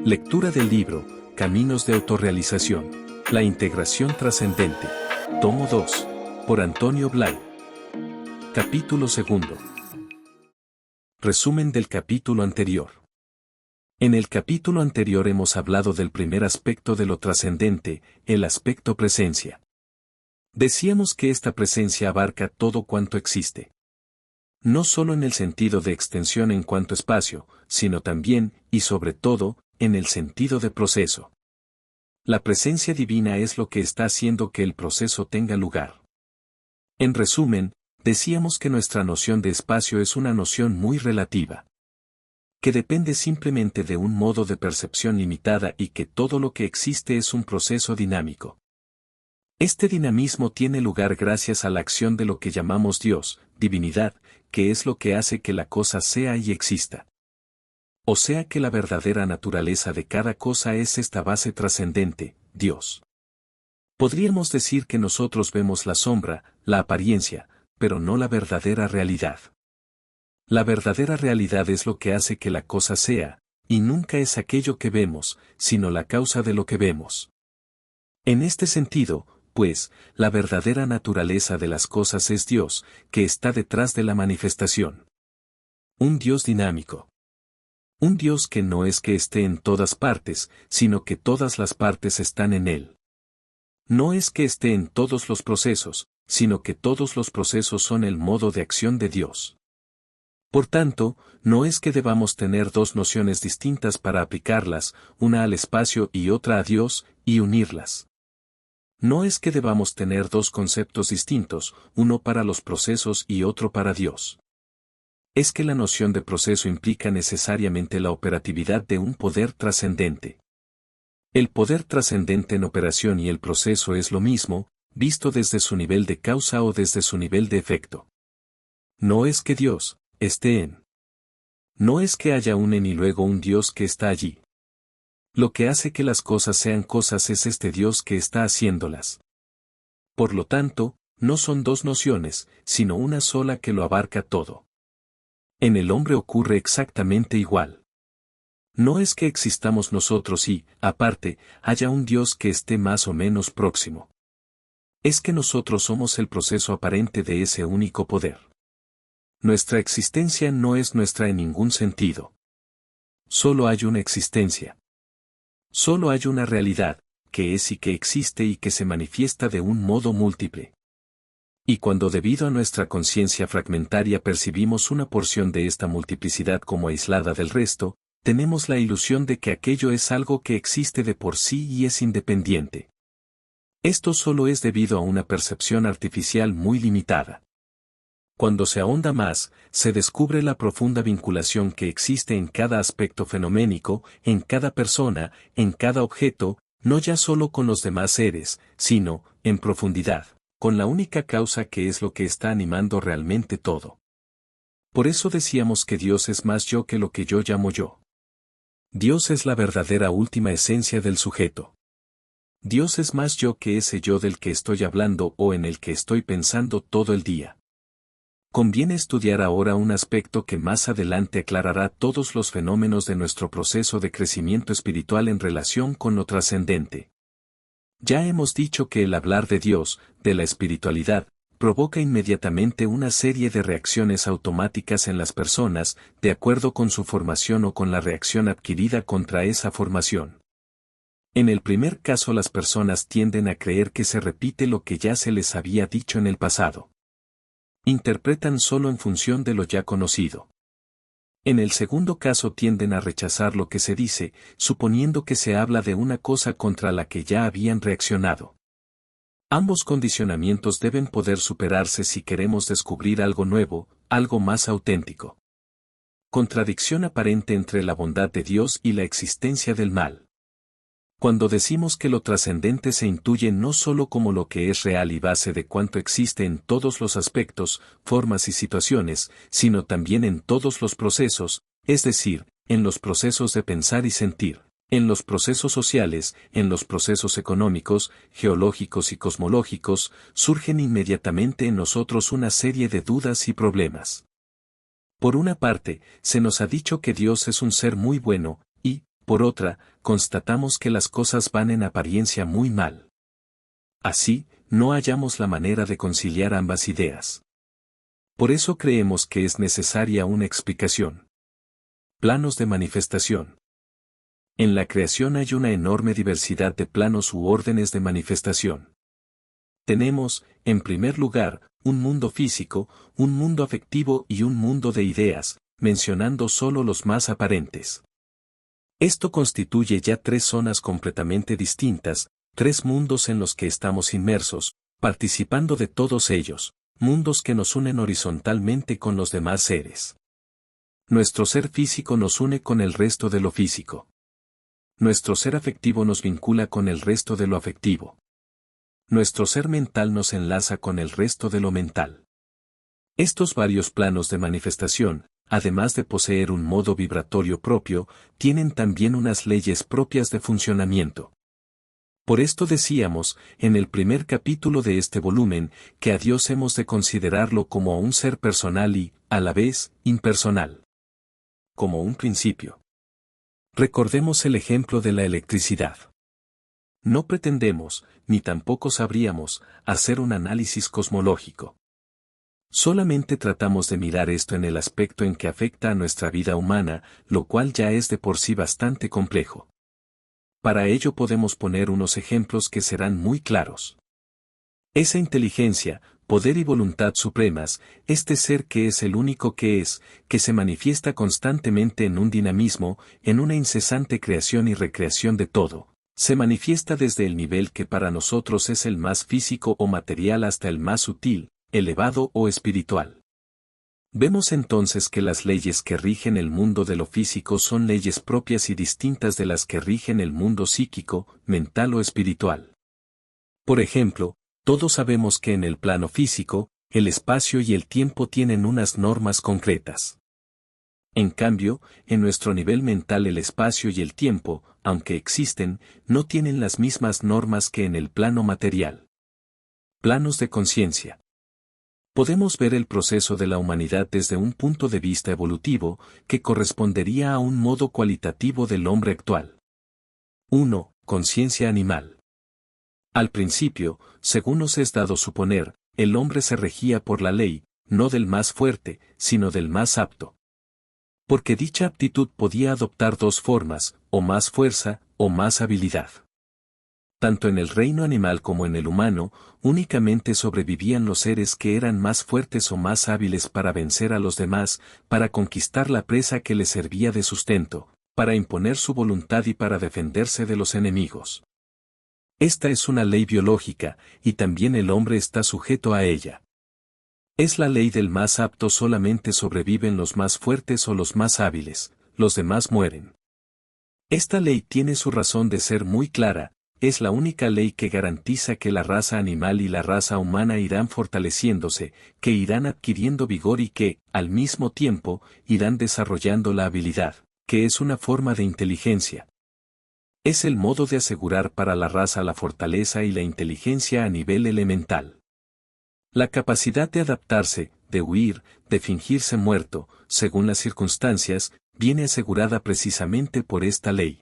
Lectura del libro, Caminos de autorrealización. La integración trascendente. Tomo 2. Por Antonio Blay. Capítulo 2. Resumen del capítulo anterior. En el capítulo anterior hemos hablado del primer aspecto de lo trascendente, el aspecto presencia. Decíamos que esta presencia abarca todo cuanto existe. No solo en el sentido de extensión en cuanto espacio, sino también, y sobre todo, en el sentido de proceso. La presencia divina es lo que está haciendo que el proceso tenga lugar. En resumen, decíamos que nuestra noción de espacio es una noción muy relativa, que depende simplemente de un modo de percepción limitada y que todo lo que existe es un proceso dinámico. Este dinamismo tiene lugar gracias a la acción de lo que llamamos Dios, divinidad, que es lo que hace que la cosa sea y exista. O sea que la verdadera naturaleza de cada cosa es esta base trascendente, Dios. Podríamos decir que nosotros vemos la sombra, la apariencia, pero no la verdadera realidad. La verdadera realidad es lo que hace que la cosa sea, y nunca es aquello que vemos, sino la causa de lo que vemos. En este sentido, pues, la verdadera naturaleza de las cosas es Dios, que está detrás de la manifestación. Un Dios dinámico. Un Dios que no es que esté en todas partes, sino que todas las partes están en Él. No es que esté en todos los procesos, sino que todos los procesos son el modo de acción de Dios. Por tanto, no es que debamos tener dos nociones distintas para aplicarlas, una al espacio y otra a Dios, y unirlas. No es que debamos tener dos conceptos distintos, uno para los procesos y otro para Dios. Es que la noción de proceso implica necesariamente la operatividad de un poder trascendente. El poder trascendente en operación y el proceso es lo mismo, visto desde su nivel de causa o desde su nivel de efecto. No es que Dios esté en. No es que haya un en y luego un Dios que está allí. Lo que hace que las cosas sean cosas es este Dios que está haciéndolas. Por lo tanto, no son dos nociones, sino una sola que lo abarca todo. En el hombre ocurre exactamente igual. No es que existamos nosotros y, aparte, haya un Dios que esté más o menos próximo. Es que nosotros somos el proceso aparente de ese único poder. Nuestra existencia no es nuestra en ningún sentido. Solo hay una existencia. Solo hay una realidad, que es y que existe y que se manifiesta de un modo múltiple. Y cuando debido a nuestra conciencia fragmentaria percibimos una porción de esta multiplicidad como aislada del resto, tenemos la ilusión de que aquello es algo que existe de por sí y es independiente. Esto solo es debido a una percepción artificial muy limitada. Cuando se ahonda más, se descubre la profunda vinculación que existe en cada aspecto fenoménico, en cada persona, en cada objeto, no ya solo con los demás seres, sino, en profundidad, con la única causa que es lo que está animando realmente todo. Por eso decíamos que Dios es más yo que lo que yo llamo yo. Dios es la verdadera última esencia del sujeto. Dios es más yo que ese yo del que estoy hablando o en el que estoy pensando todo el día. Conviene estudiar ahora un aspecto que más adelante aclarará todos los fenómenos de nuestro proceso de crecimiento espiritual en relación con lo trascendente. Ya hemos dicho que el hablar de Dios, de la espiritualidad, provoca inmediatamente una serie de reacciones automáticas en las personas, de acuerdo con su formación o con la reacción adquirida contra esa formación. En el primer caso las personas tienden a creer que se repite lo que ya se les había dicho en el pasado. Interpretan solo en función de lo ya conocido. En el segundo caso tienden a rechazar lo que se dice, suponiendo que se habla de una cosa contra la que ya habían reaccionado. Ambos condicionamientos deben poder superarse si queremos descubrir algo nuevo, algo más auténtico. Contradicción aparente entre la bondad de Dios y la existencia del mal. Cuando decimos que lo trascendente se intuye no solo como lo que es real y base de cuanto existe en todos los aspectos, formas y situaciones, sino también en todos los procesos, es decir, en los procesos de pensar y sentir, en los procesos sociales, en los procesos económicos, geológicos y cosmológicos, surgen inmediatamente en nosotros una serie de dudas y problemas. Por una parte, se nos ha dicho que Dios es un ser muy bueno, y, por otra, constatamos que las cosas van en apariencia muy mal. Así, no hallamos la manera de conciliar ambas ideas. Por eso creemos que es necesaria una explicación. Planos de manifestación. En la creación hay una enorme diversidad de planos u órdenes de manifestación. Tenemos, en primer lugar, un mundo físico, un mundo afectivo y un mundo de ideas, mencionando solo los más aparentes. Esto constituye ya tres zonas completamente distintas, tres mundos en los que estamos inmersos, participando de todos ellos, mundos que nos unen horizontalmente con los demás seres. Nuestro ser físico nos une con el resto de lo físico. Nuestro ser afectivo nos vincula con el resto de lo afectivo. Nuestro ser mental nos enlaza con el resto de lo mental. Estos varios planos de manifestación, además de poseer un modo vibratorio propio, tienen también unas leyes propias de funcionamiento. Por esto decíamos, en el primer capítulo de este volumen, que a Dios hemos de considerarlo como un ser personal y, a la vez, impersonal. Como un principio. Recordemos el ejemplo de la electricidad. No pretendemos, ni tampoco sabríamos, hacer un análisis cosmológico. Solamente tratamos de mirar esto en el aspecto en que afecta a nuestra vida humana, lo cual ya es de por sí bastante complejo. Para ello podemos poner unos ejemplos que serán muy claros. Esa inteligencia, poder y voluntad supremas, este ser que es el único que es, que se manifiesta constantemente en un dinamismo, en una incesante creación y recreación de todo, se manifiesta desde el nivel que para nosotros es el más físico o material hasta el más sutil, elevado o espiritual. Vemos entonces que las leyes que rigen el mundo de lo físico son leyes propias y distintas de las que rigen el mundo psíquico, mental o espiritual. Por ejemplo, todos sabemos que en el plano físico, el espacio y el tiempo tienen unas normas concretas. En cambio, en nuestro nivel mental el espacio y el tiempo, aunque existen, no tienen las mismas normas que en el plano material. Planos de conciencia. Podemos ver el proceso de la humanidad desde un punto de vista evolutivo, que correspondería a un modo cualitativo del hombre actual. 1. Conciencia animal. Al principio, según nos es dado suponer, el hombre se regía por la ley, no del más fuerte, sino del más apto. Porque dicha aptitud podía adoptar dos formas, o más fuerza, o más habilidad. Tanto en el reino animal como en el humano, únicamente sobrevivían los seres que eran más fuertes o más hábiles para vencer a los demás, para conquistar la presa que les servía de sustento, para imponer su voluntad y para defenderse de los enemigos. Esta es una ley biológica, y también el hombre está sujeto a ella. Es la ley del más apto, solamente sobreviven los más fuertes o los más hábiles, los demás mueren. Esta ley tiene su razón de ser muy clara. Es la única ley que garantiza que la raza animal y la raza humana irán fortaleciéndose, que irán adquiriendo vigor y que, al mismo tiempo, irán desarrollando la habilidad, que es una forma de inteligencia. Es el modo de asegurar para la raza la fortaleza y la inteligencia a nivel elemental. La capacidad de adaptarse, de huir, de fingirse muerto, según las circunstancias, viene asegurada precisamente por esta ley.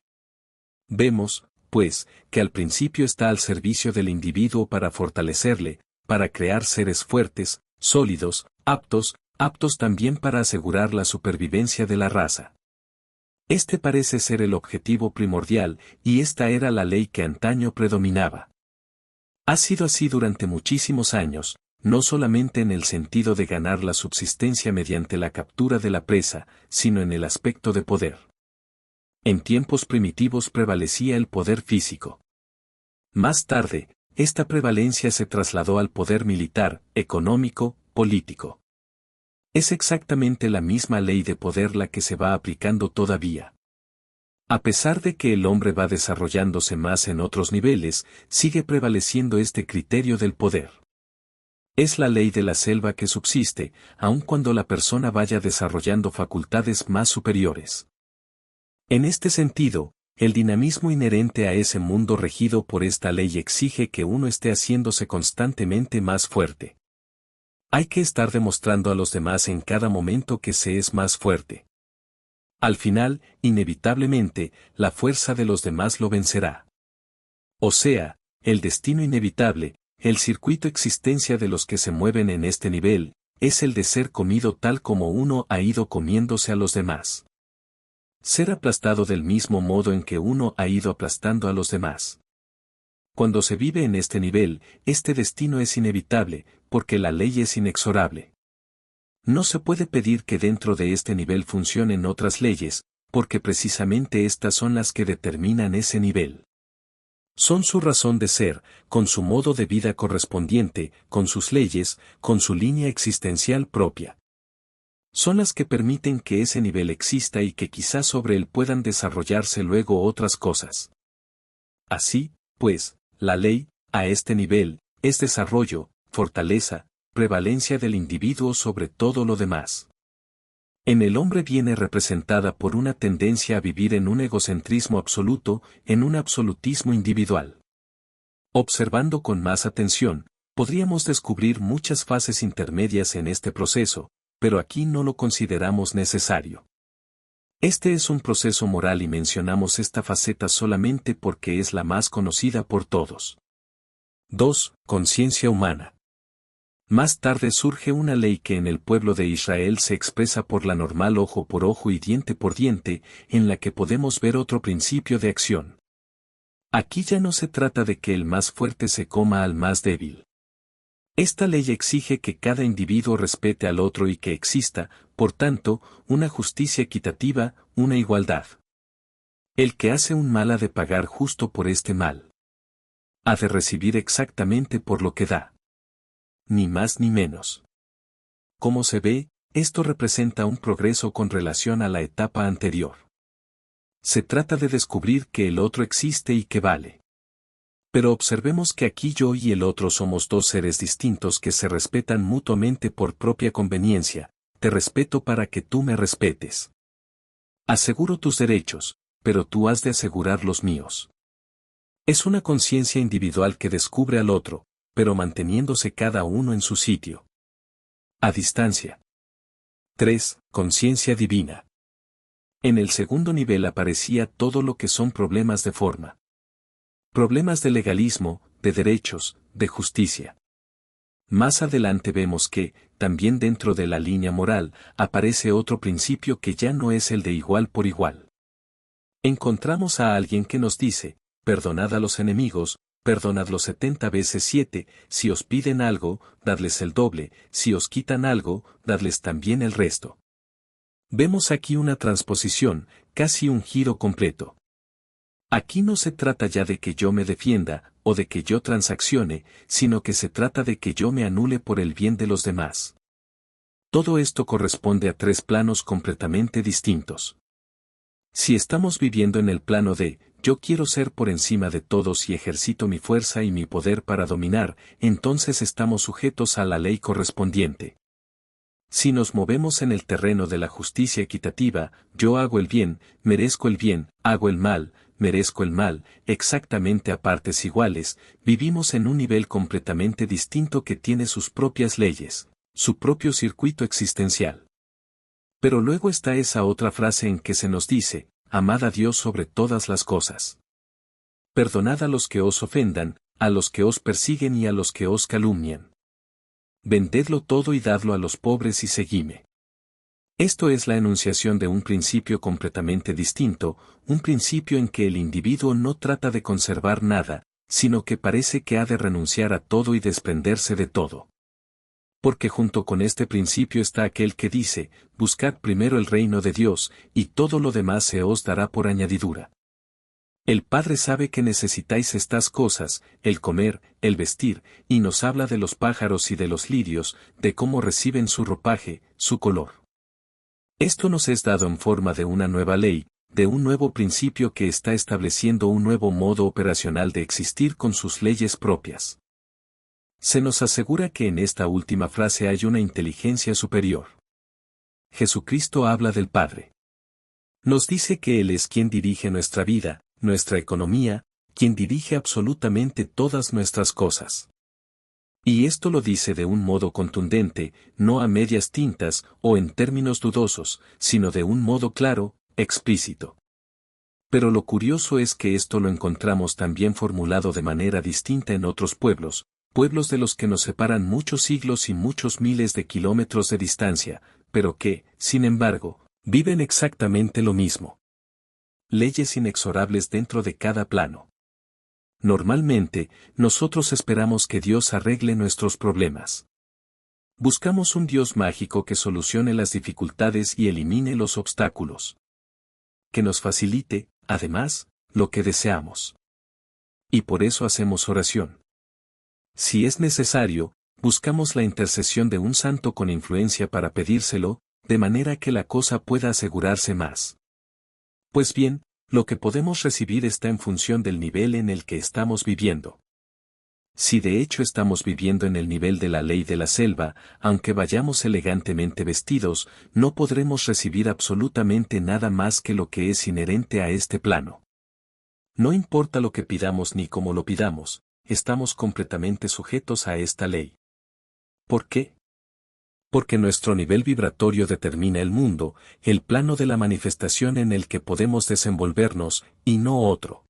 Vemos, pues, que al principio está al servicio del individuo para fortalecerle, para crear seres fuertes, sólidos, aptos también para asegurar la supervivencia de la raza. Este parece ser el objetivo primordial, y esta era la ley que antaño predominaba. Ha sido así durante muchísimos años, no solamente en el sentido de ganar la subsistencia mediante la captura de la presa, sino en el aspecto de poder. En tiempos primitivos prevalecía el poder físico. Más tarde, esta prevalencia se trasladó al poder militar, económico, político. Es exactamente la misma ley de poder la que se va aplicando todavía. A pesar de que el hombre va desarrollándose más en otros niveles, sigue prevaleciendo este criterio del poder. Es la ley de la selva que subsiste, aun cuando la persona vaya desarrollando facultades más superiores. En este sentido, el dinamismo inherente a ese mundo regido por esta ley exige que uno esté haciéndose constantemente más fuerte. Hay que estar demostrando a los demás en cada momento que se es más fuerte. Al final, inevitablemente, la fuerza de los demás lo vencerá. O sea, el destino inevitable, el circuito existencia de los que se mueven en este nivel, es el de ser comido tal como uno ha ido comiéndose a los demás. Ser aplastado del mismo modo en que uno ha ido aplastando a los demás. Cuando se vive en este nivel, este destino es inevitable, porque la ley es inexorable. No se puede pedir que dentro de este nivel funcionen otras leyes, porque precisamente estas son las que determinan ese nivel. Son su razón de ser, con su modo de vida correspondiente, con sus leyes, con su línea existencial propia. Son las que permiten que ese nivel exista y que quizás sobre él puedan desarrollarse luego otras cosas. Así, pues, la ley, a este nivel, es desarrollo, fortaleza, prevalencia del individuo sobre todo lo demás. En el hombre viene representada por una tendencia a vivir en un egocentrismo absoluto, en un absolutismo individual. Observando con más atención, podríamos descubrir muchas fases intermedias en este proceso, pero aquí no lo consideramos necesario. Este es un proceso moral y mencionamos esta faceta solamente porque es la más conocida por todos. 2. Conciencia humana. Más tarde surge una ley que en el pueblo de Israel se expresa por la normal ojo por ojo y diente por diente, en la que podemos ver otro principio de acción. Aquí ya no se trata de que el más fuerte se coma al más débil. Esta ley exige que cada individuo respete al otro y que exista, por tanto, una justicia equitativa, una igualdad. El que hace un mal ha de pagar justo por este mal. Ha de recibir exactamente por lo que da. Ni más ni menos. Como se ve, esto representa un progreso con relación a la etapa anterior. Se trata de descubrir que el otro existe y que vale. Pero observemos que aquí yo y el otro somos dos seres distintos que se respetan mutuamente por propia conveniencia. Te respeto para que tú me respetes. Aseguro tus derechos, pero tú has de asegurar los míos. Es una conciencia individual que descubre al otro, pero manteniéndose cada uno en su sitio. A distancia. 3. Conciencia divina. En el segundo nivel aparecía todo lo que son problemas de forma. Problemas de legalismo, de derechos, de justicia. Más adelante vemos que, también dentro de la línea moral, aparece otro principio que ya no es el de igual por igual. Encontramos a alguien que nos dice, perdonad a los enemigos, perdonadlos 70 veces 7, si os piden algo, dadles el doble, si os quitan algo, dadles también el resto. Vemos aquí una transposición, casi un giro completo. Aquí no se trata ya de que yo me defienda, o de que yo transaccione, sino que se trata de que yo me anule por el bien de los demás. Todo esto corresponde a tres planos completamente distintos. Si estamos viviendo en el plano de, yo quiero ser por encima de todos y ejercito mi fuerza y mi poder para dominar, entonces estamos sujetos a la ley correspondiente. Si nos movemos en el terreno de la justicia equitativa, yo hago el bien, merezco el bien, hago el mal, merezco el mal, exactamente a partes iguales, vivimos en un nivel completamente distinto que tiene sus propias leyes, su propio circuito existencial. Pero luego está esa otra frase en que se nos dice, amad a Dios sobre todas las cosas. Perdonad a los que os ofendan, a los que os persiguen y a los que os calumnian. Vendedlo todo y dadlo a los pobres y seguidme. Esto es la enunciación de un principio completamente distinto, un principio en que el individuo no trata de conservar nada, sino que parece que ha de renunciar a todo y desprenderse de todo. Porque junto con este principio está aquel que dice, buscad primero el reino de Dios, y todo lo demás se os dará por añadidura. El Padre sabe que necesitáis estas cosas, el comer, el vestir, y nos habla de los pájaros y de los lirios, de cómo reciben su ropaje, su color. Esto nos es dado en forma de una nueva ley, de un nuevo principio que está estableciendo un nuevo modo operacional de existir con sus leyes propias. Se nos asegura que en esta última frase hay una inteligencia superior. Jesucristo habla del Padre. Nos dice que Él es quien dirige nuestra vida, nuestra economía, quien dirige absolutamente todas nuestras cosas. Y esto lo dice de un modo contundente, no a medias tintas o en términos dudosos, sino de un modo claro, explícito. Pero lo curioso es que esto lo encontramos también formulado de manera distinta en otros pueblos, pueblos de los que nos separan muchos siglos y muchos miles de kilómetros de distancia, pero que, sin embargo, viven exactamente lo mismo. Leyes inexorables dentro de cada plano. Normalmente, nosotros esperamos que Dios arregle nuestros problemas. Buscamos un Dios mágico que solucione las dificultades y elimine los obstáculos. Que nos facilite, además, lo que deseamos. Y por eso hacemos oración. Si es necesario, buscamos la intercesión de un santo con influencia para pedírselo, de manera que la cosa pueda asegurarse más. Pues bien, lo que podemos recibir está en función del nivel en el que estamos viviendo. Si de hecho estamos viviendo en el nivel de la ley de la selva, aunque vayamos elegantemente vestidos, no podremos recibir absolutamente nada más que lo que es inherente a este plano. No importa lo que pidamos ni cómo lo pidamos, estamos completamente sujetos a esta ley. ¿Por qué? Porque nuestro nivel vibratorio determina el mundo, el plano de la manifestación en el que podemos desenvolvernos, y no otro.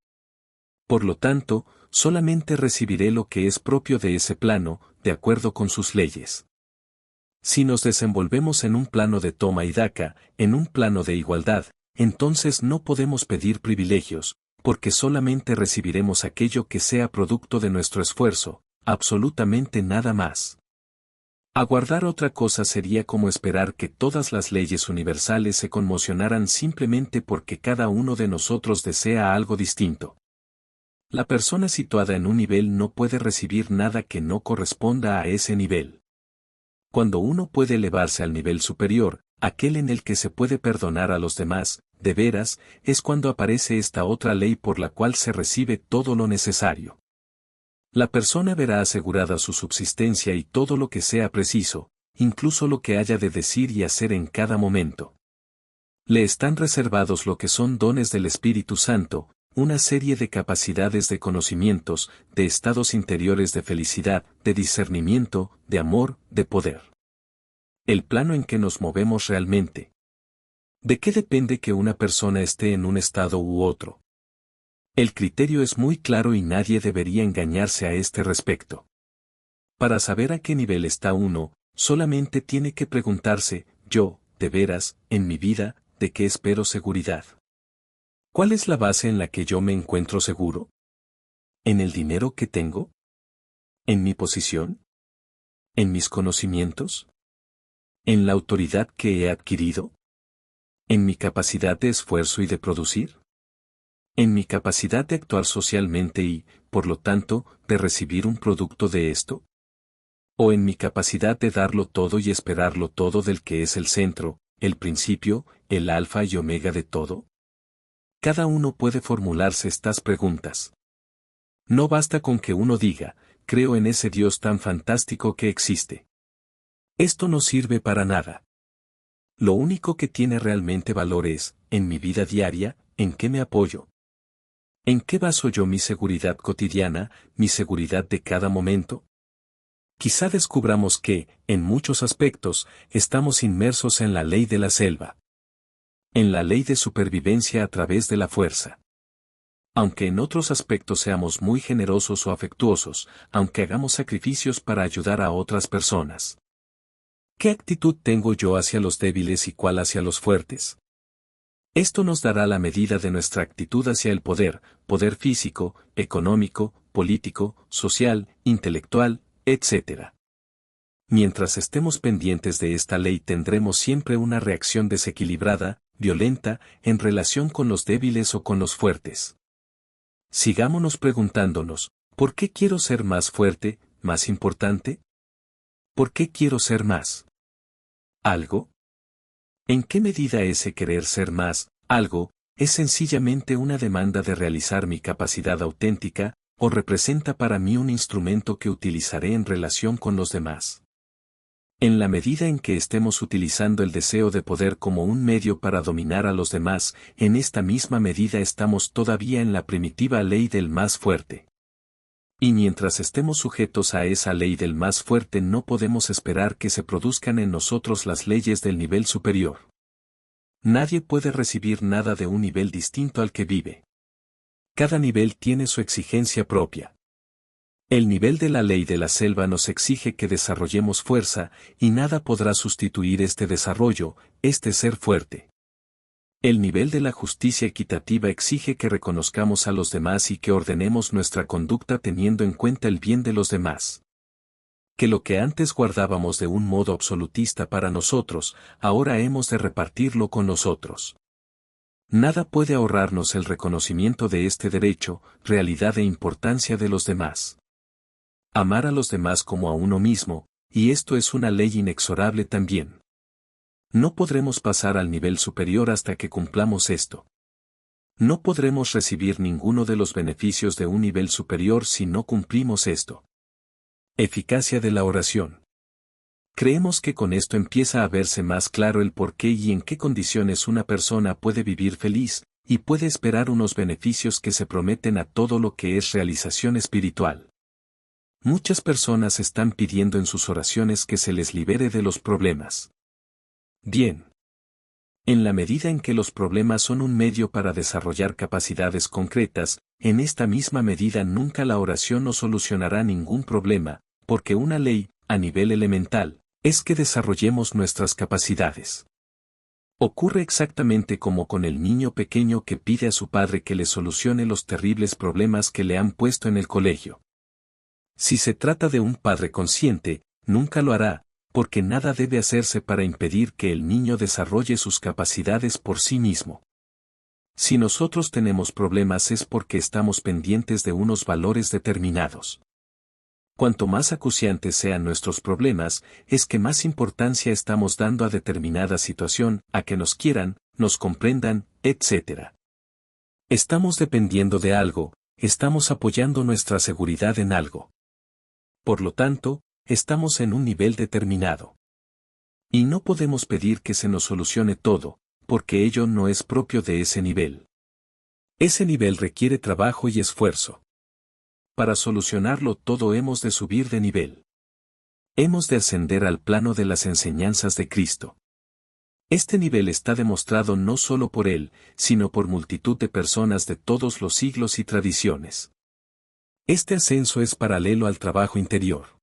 Por lo tanto, solamente recibiré lo que es propio de ese plano, de acuerdo con sus leyes. Si nos desenvolvemos en un plano de toma y daca, en un plano de igualdad, entonces no podemos pedir privilegios, porque solamente recibiremos aquello que sea producto de nuestro esfuerzo, absolutamente nada más. Aguardar otra cosa sería como esperar que todas las leyes universales se conmocionaran simplemente porque cada uno de nosotros desea algo distinto. La persona situada en un nivel no puede recibir nada que no corresponda a ese nivel. Cuando uno puede elevarse al nivel superior, aquel en el que se puede perdonar a los demás, de veras, es cuando aparece esta otra ley por la cual se recibe todo lo necesario. La persona verá asegurada su subsistencia y todo lo que sea preciso, incluso lo que haya de decir y hacer en cada momento. Le están reservados lo que son dones del Espíritu Santo, una serie de capacidades de conocimientos, de estados interiores de felicidad, de discernimiento, de amor, de poder. El plano en que nos movemos realmente. ¿De qué depende que una persona esté en un estado u otro? El criterio es muy claro y nadie debería engañarse a este respecto. Para saber a qué nivel está uno, solamente tiene que preguntarse, yo, de veras, en mi vida, ¿de qué espero seguridad? ¿Cuál es la base en la que yo me encuentro seguro? ¿En el dinero que tengo? ¿En mi posición? ¿En mis conocimientos? ¿En la autoridad que he adquirido? ¿En mi capacidad de esfuerzo y de producir? ¿En mi capacidad de actuar socialmente y, por lo tanto, de recibir un producto de esto? ¿O en mi capacidad de darlo todo y esperarlo todo del que es el centro, el principio, el alfa y omega de todo? Cada uno puede formularse estas preguntas. No basta con que uno diga, creo en ese Dios tan fantástico que existe. Esto no sirve para nada. Lo único que tiene realmente valor es, en mi vida diaria, ¿en qué me apoyo? ¿En qué baso yo mi seguridad cotidiana, mi seguridad de cada momento? Quizá descubramos que, en muchos aspectos, estamos inmersos en la ley de la selva. En la ley de supervivencia a través de la fuerza. Aunque en otros aspectos seamos muy generosos o afectuosos, aunque hagamos sacrificios para ayudar a otras personas. ¿Qué actitud tengo yo hacia los débiles y cuál hacia los fuertes? Esto nos dará la medida de nuestra actitud hacia el poder, poder físico, económico, político, social, intelectual, etc. Mientras estemos pendientes de esta ley tendremos siempre una reacción desequilibrada, violenta, en relación con los débiles o con los fuertes. Sigámonos preguntándonos, ¿por qué quiero ser más fuerte, más importante? ¿Por qué quiero ser más? ¿Algo? ¿En qué medida ese querer ser más, algo, es sencillamente una demanda de realizar mi capacidad auténtica, o representa para mí un instrumento que utilizaré en relación con los demás? En la medida en que estemos utilizando el deseo de poder como un medio para dominar a los demás, en esta misma medida estamos todavía en la primitiva ley del más fuerte. Y mientras estemos sujetos a esa ley del más fuerte no podemos esperar que se produzcan en nosotros las leyes del nivel superior. Nadie puede recibir nada de un nivel distinto al que vive. Cada nivel tiene su exigencia propia. El nivel de la ley de la selva nos exige que desarrollemos fuerza, y nada podrá sustituir este desarrollo, este ser fuerte. El nivel de la justicia equitativa exige que reconozcamos a los demás y que ordenemos nuestra conducta teniendo en cuenta el bien de los demás. Que lo que antes guardábamos de un modo absolutista para nosotros, ahora hemos de repartirlo con los otros. Nada puede ahorrarnos el reconocimiento de este derecho, realidad e importancia de los demás. Amar a los demás como a uno mismo, y esto es una ley inexorable también. No podremos pasar al nivel superior hasta que cumplamos esto. No podremos recibir ninguno de los beneficios de un nivel superior si no cumplimos esto. Eficacia de la oración. Creemos que con esto empieza a verse más claro el por qué y en qué condiciones una persona puede vivir feliz, y puede esperar unos beneficios que se prometen a todo lo que es realización espiritual. Muchas personas están pidiendo en sus oraciones que se les libere de los problemas. Bien. En la medida en que los problemas son un medio para desarrollar capacidades concretas, en esta misma medida nunca la oración nos solucionará ningún problema, porque una ley, a nivel elemental, es que desarrollemos nuestras capacidades. Ocurre exactamente como con el niño pequeño que pide a su padre que le solucione los terribles problemas que le han puesto en el colegio. Si se trata de un padre consciente, nunca lo hará, porque nada debe hacerse para impedir que el niño desarrolle sus capacidades por sí mismo. Si nosotros tenemos problemas es porque estamos pendientes de unos valores determinados. Cuanto más acuciantes sean nuestros problemas, es que más importancia estamos dando a determinada situación, a que nos quieran, nos comprendan, etc. Estamos dependiendo de algo, estamos apoyando nuestra seguridad en algo. Por lo tanto, estamos en un nivel determinado. Y no podemos pedir que se nos solucione todo, porque ello no es propio de ese nivel. Ese nivel requiere trabajo y esfuerzo. Para solucionarlo todo hemos de subir de nivel. Hemos de ascender al plano de las enseñanzas de Cristo. Este nivel está demostrado no solo por él, sino por multitud de personas de todos los siglos y tradiciones. Este ascenso es paralelo al trabajo interior.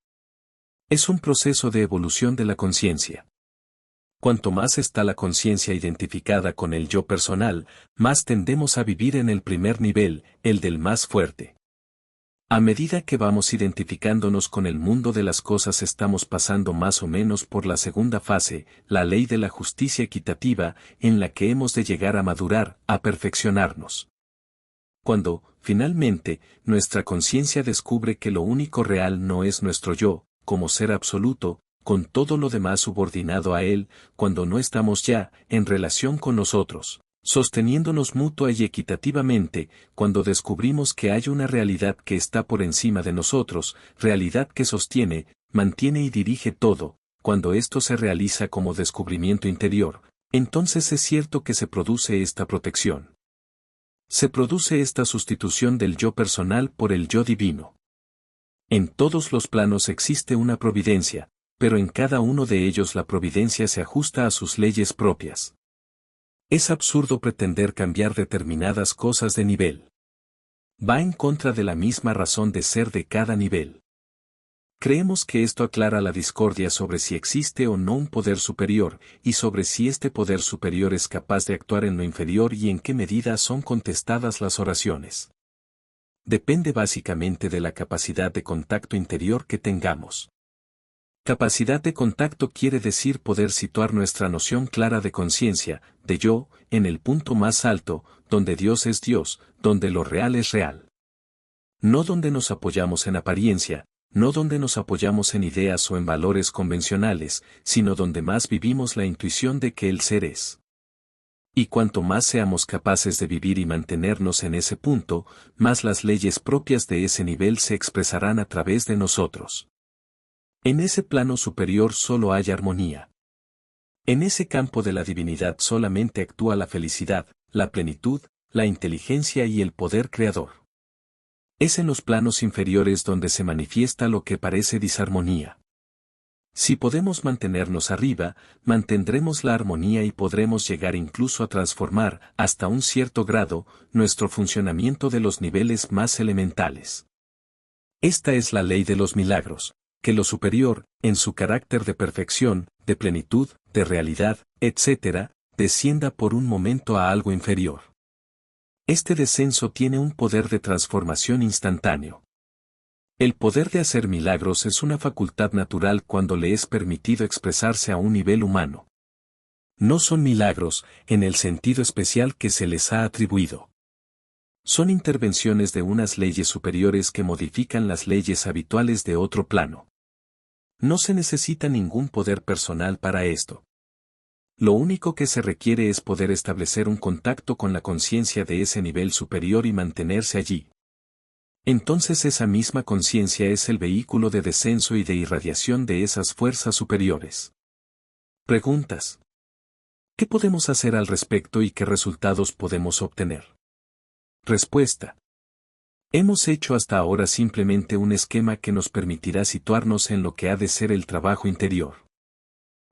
Es un proceso de evolución de la conciencia. Cuanto más está la conciencia identificada con el yo personal, más tendemos a vivir en el primer nivel, el del más fuerte. A medida que vamos identificándonos con el mundo de las cosas estamos pasando más o menos por la segunda fase, la ley de la justicia equitativa, en la que hemos de llegar a madurar, a perfeccionarnos. Cuando, finalmente, nuestra conciencia descubre que lo único real no es nuestro yo, como ser absoluto, con todo lo demás subordinado a él, cuando no estamos ya, en relación con nosotros, sosteniéndonos mutua y equitativamente, cuando descubrimos que hay una realidad que está por encima de nosotros, realidad que sostiene, mantiene y dirige todo, cuando esto se realiza como descubrimiento interior, entonces es cierto que se produce esta protección. Se produce esta sustitución del yo personal por el yo divino. En todos los planos existe una providencia, pero en cada uno de ellos la providencia se ajusta a sus leyes propias. Es absurdo pretender cambiar determinadas cosas de nivel. Va en contra de la misma razón de ser de cada nivel. Creemos que esto aclara la discordia sobre si existe o no un poder superior, y sobre si este poder superior es capaz de actuar en lo inferior y en qué medida son contestadas las oraciones. Depende básicamente de la capacidad de contacto interior que tengamos. Capacidad de contacto quiere decir poder situar nuestra noción clara de conciencia, de yo, en el punto más alto, donde Dios es Dios, donde lo real es real. No donde nos apoyamos en apariencia, no donde nos apoyamos en ideas o en valores convencionales, sino donde más vivimos la intuición de que el ser es. Y cuanto más seamos capaces de vivir y mantenernos en ese punto, más las leyes propias de ese nivel se expresarán a través de nosotros. En ese plano superior solo hay armonía. En ese campo de la divinidad solamente actúa la felicidad, la plenitud, la inteligencia y el poder creador. Es en los planos inferiores donde se manifiesta lo que parece disarmonía. Si podemos mantenernos arriba, mantendremos la armonía y podremos llegar incluso a transformar, hasta un cierto grado, nuestro funcionamiento de los niveles más elementales. Esta es la ley de los milagros, que lo superior, en su carácter de perfección, de plenitud, de realidad, etc., descienda por un momento a algo inferior. Este descenso tiene un poder de transformación instantáneo. El poder de hacer milagros es una facultad natural cuando le es permitido expresarse a un nivel humano. No son milagros, en el sentido especial que se les ha atribuido. Son intervenciones de unas leyes superiores que modifican las leyes habituales de otro plano. No se necesita ningún poder personal para esto. Lo único que se requiere es poder establecer un contacto con la conciencia de ese nivel superior y mantenerse allí. Entonces esa misma conciencia es el vehículo de descenso y de irradiación de esas fuerzas superiores. Preguntas. ¿Qué podemos hacer al respecto y qué resultados podemos obtener? Respuesta. Hemos hecho hasta ahora simplemente un esquema que nos permitirá situarnos en lo que ha de ser el trabajo interior.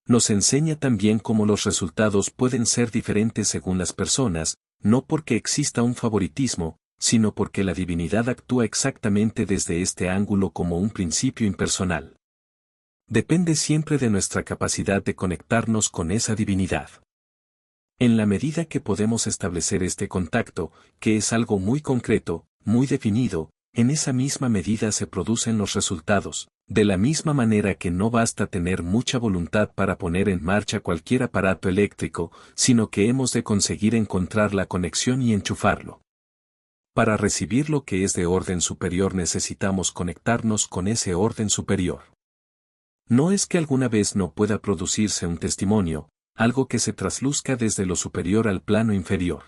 Nos enseña también cómo los resultados pueden ser diferentes según las personas, no porque exista un favoritismo, sino porque la divinidad actúa exactamente desde este ángulo como un principio impersonal. Depende siempre de nuestra capacidad de conectarnos con esa divinidad. En la medida que podemos establecer este contacto, que es algo muy concreto, muy definido, en esa misma medida se producen los resultados, de la misma manera que no basta tener mucha voluntad para poner en marcha cualquier aparato eléctrico, sino que hemos de conseguir encontrar la conexión y enchufarlo. Para recibir lo que es de orden superior necesitamos conectarnos con ese orden superior. No es que alguna vez no pueda producirse un testimonio, algo que se trasluzca desde lo superior al plano inferior.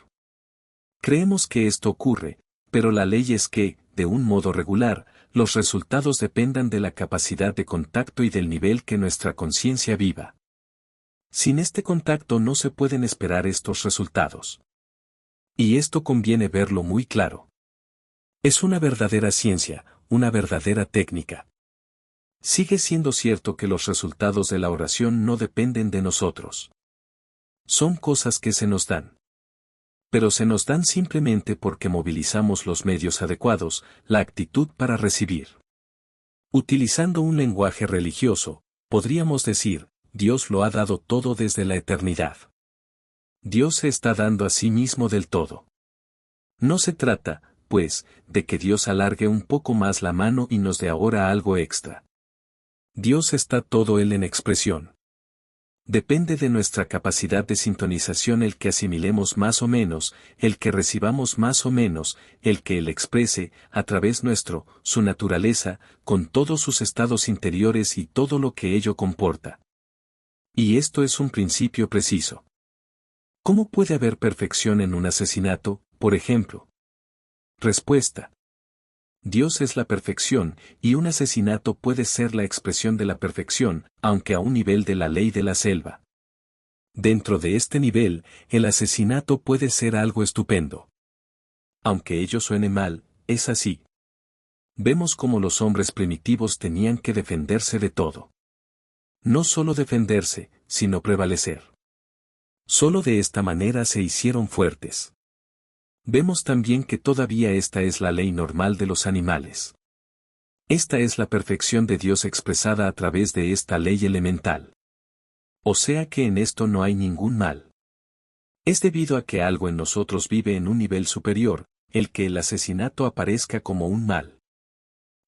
Creemos que esto ocurre, pero la ley es que, de un modo regular, los resultados dependan de la capacidad de contacto y del nivel que nuestra conciencia viva. Sin este contacto no se pueden esperar estos resultados. Y esto conviene verlo muy claro. Es una verdadera ciencia, una verdadera técnica. Sigue siendo cierto que los resultados de la oración no dependen de nosotros. Son cosas que se nos dan. Pero se nos dan simplemente porque movilizamos los medios adecuados, la actitud para recibir. Utilizando un lenguaje religioso, podríamos decir, Dios lo ha dado todo desde la eternidad. Dios se está dando a sí mismo del todo. No se trata, pues, de que Dios alargue un poco más la mano y nos dé ahora algo extra. Dios está todo Él en expresión. Depende de nuestra capacidad de sintonización el que asimilemos más o menos, el que recibamos más o menos, el que Él exprese, a través nuestro, su naturaleza, con todos sus estados interiores y todo lo que ello comporta. Y esto es un principio preciso. ¿Cómo puede haber perfección en un asesinato, por ejemplo? Respuesta. Dios es la perfección, y un asesinato puede ser la expresión de la perfección, aunque a un nivel de la ley de la selva. Dentro de este nivel, el asesinato puede ser algo estupendo. Aunque ello suene mal, es así. Vemos cómo los hombres primitivos tenían que defenderse de todo. No solo defenderse, sino prevalecer. Solo de esta manera se hicieron fuertes. Vemos también que todavía esta es la ley normal de los animales. Esta es la perfección de Dios expresada a través de esta ley elemental. O sea que en esto no hay ningún mal. Es debido a que algo en nosotros vive en un nivel superior, el que el asesinato aparezca como un mal.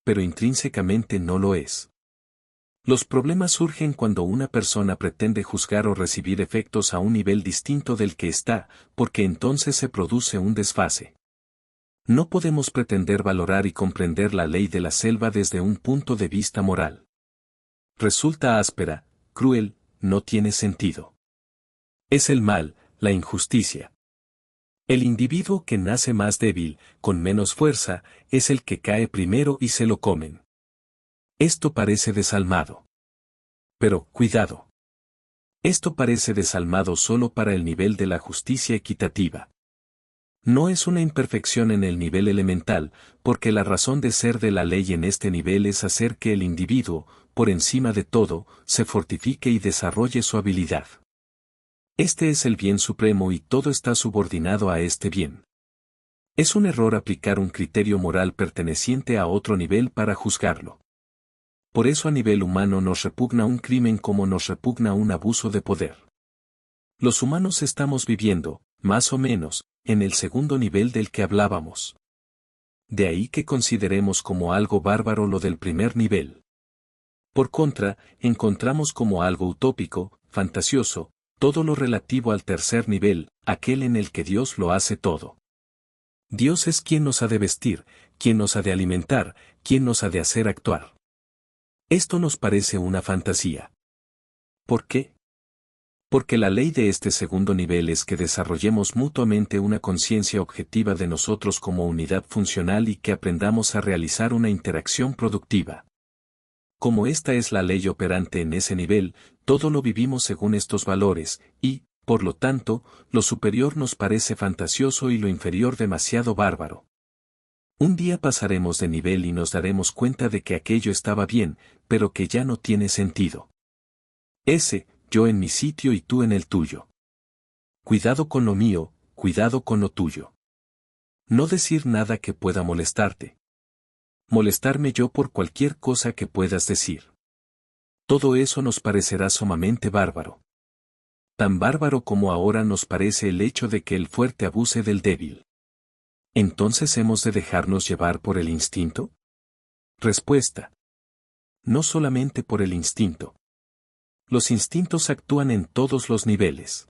Pero intrínsecamente no lo es. Los problemas surgen cuando una persona pretende juzgar o recibir efectos a un nivel distinto del que está, porque entonces se produce un desfase. No podemos pretender valorar y comprender la ley de la selva desde un punto de vista moral. Resulta áspera, cruel, no tiene sentido. Es el mal, la injusticia. El individuo que nace más débil, con menos fuerza, es el que cae primero y se lo comen. Esto parece desalmado. Pero, cuidado. Esto parece desalmado solo para el nivel de la justicia equitativa. No es una imperfección en el nivel elemental, porque la razón de ser de la ley en este nivel es hacer que el individuo, por encima de todo, se fortifique y desarrolle su habilidad. Este es el bien supremo y todo está subordinado a este bien. Es un error aplicar un criterio moral perteneciente a otro nivel para juzgarlo. Por eso a nivel humano nos repugna un crimen como nos repugna un abuso de poder. Los humanos estamos viviendo, más o menos, en el segundo nivel del que hablábamos. De ahí que consideremos como algo bárbaro lo del primer nivel. Por contra, encontramos como algo utópico, fantasioso, todo lo relativo al tercer nivel, aquel en el que Dios lo hace todo. Dios es quien nos ha de vestir, quien nos ha de alimentar, quien nos ha de hacer actuar. Esto nos parece una fantasía. ¿Por qué? Porque la ley de este segundo nivel es que desarrollemos mutuamente una conciencia objetiva de nosotros como unidad funcional y que aprendamos a realizar una interacción productiva. Como esta es la ley operante en ese nivel, todo lo vivimos según estos valores, y, por lo tanto, lo superior nos parece fantasioso y lo inferior demasiado bárbaro. Un día pasaremos de nivel y nos daremos cuenta de que aquello estaba bien, pero que ya no tiene sentido. Yo en mi sitio y tú en el tuyo. Cuidado con lo mío, cuidado con lo tuyo. No decir nada que pueda molestarte. Molestarme yo por cualquier cosa que puedas decir. Todo eso nos parecerá sumamente bárbaro. Tan bárbaro como ahora nos parece el hecho de que el fuerte abuse del débil. ¿Entonces hemos de dejarnos llevar por el instinto? Respuesta. No solamente por el instinto. Los instintos actúan en todos los niveles.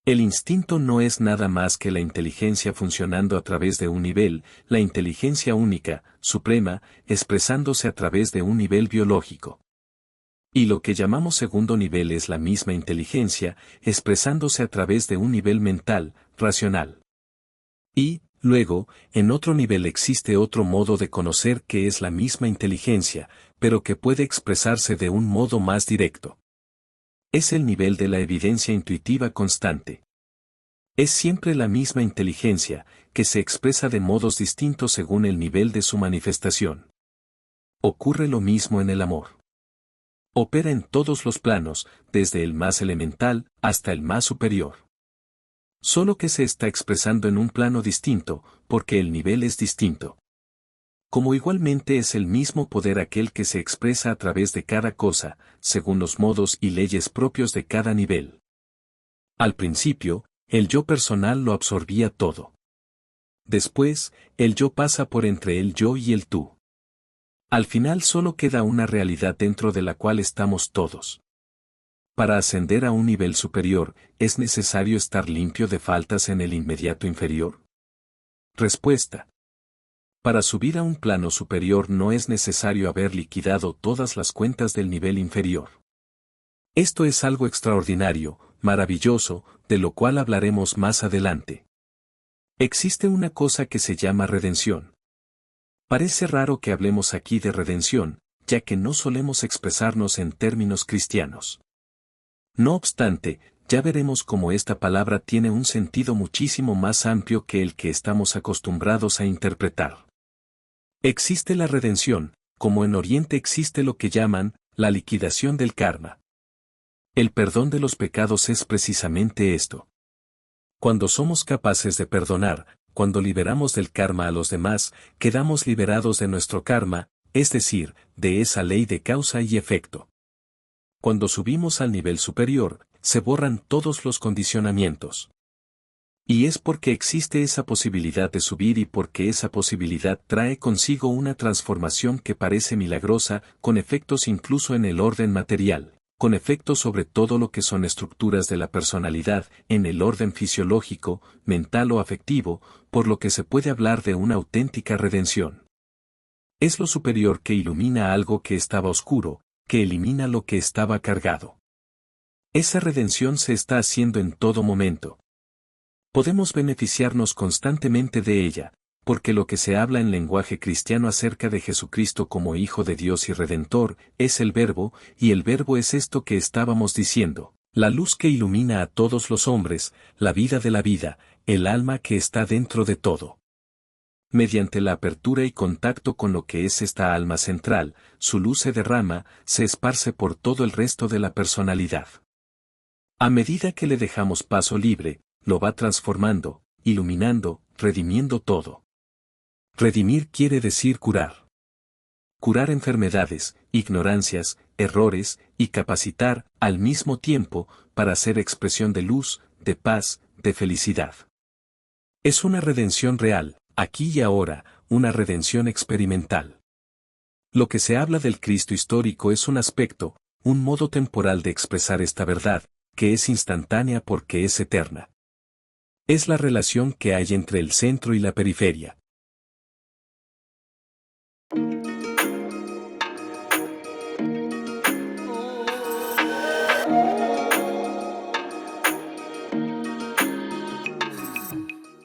El instinto no es nada más que la inteligencia funcionando a través de un nivel, la inteligencia única, suprema, expresándose a través de un nivel biológico. Y lo que llamamos segundo nivel es la misma inteligencia, expresándose a través de un nivel mental, racional. Y, luego, en otro nivel existe otro modo de conocer que es la misma inteligencia, pero que puede expresarse de un modo más directo. Es el nivel de la evidencia intuitiva constante. Es siempre la misma inteligencia, que se expresa de modos distintos según el nivel de su manifestación. Ocurre lo mismo en el amor. Opera en todos los planos, desde el más elemental hasta el más superior. Solo que se está expresando en un plano distinto, porque el nivel es distinto. Como igualmente es el mismo poder aquel que se expresa a través de cada cosa, según los modos y leyes propios de cada nivel. Al principio, el yo personal lo absorbía todo. Después, el yo pasa por entre el yo y el tú. Al final solo queda una realidad dentro de la cual estamos todos. Para ascender a un nivel superior, ¿es necesario estar limpio de faltas en el inmediato inferior? Respuesta. Para subir a un plano superior no es necesario haber liquidado todas las cuentas del nivel inferior. Esto es algo extraordinario, maravilloso, de lo cual hablaremos más adelante. Existe una cosa que se llama redención. Parece raro que hablemos aquí de redención, ya que no solemos expresarnos en términos cristianos. No obstante, ya veremos cómo esta palabra tiene un sentido muchísimo más amplio que el que estamos acostumbrados a interpretar. Existe la redención, como en Oriente existe lo que llaman la liquidación del karma. El perdón de los pecados es precisamente esto. Cuando somos capaces de perdonar, cuando liberamos del karma a los demás, quedamos liberados de nuestro karma, es decir, de esa ley de causa y efecto. Cuando subimos al nivel superior, se borran todos los condicionamientos. Y es porque existe esa posibilidad de subir y porque esa posibilidad trae consigo una transformación que parece milagrosa, con efectos incluso en el orden material, con efectos sobre todo lo que son estructuras de la personalidad, en el orden fisiológico, mental o afectivo, por lo que se puede hablar de una auténtica redención. Es lo superior que ilumina algo que estaba oscuro, que elimina lo que estaba cargado. Esa redención se está haciendo en todo momento. Podemos beneficiarnos constantemente de ella, porque lo que se habla en lenguaje cristiano acerca de Jesucristo como Hijo de Dios y Redentor, es el Verbo, y el Verbo es esto que estábamos diciendo, la luz que ilumina a todos los hombres, la vida de la vida, el alma que está dentro de todo. Mediante la apertura y contacto con lo que es esta alma central, su luz se derrama, se esparce por todo el resto de la personalidad. A medida que le dejamos paso libre, lo va transformando, iluminando, redimiendo todo. Redimir quiere decir curar. Curar enfermedades, ignorancias, errores, y capacitar, al mismo tiempo, para ser expresión de luz, de paz, de felicidad. Es una redención real, aquí y ahora, una redención experimental. Lo que se habla del Cristo histórico es un aspecto, un modo temporal de expresar esta verdad, que es instantánea porque es eterna. Es la relación que hay entre el centro y la periferia,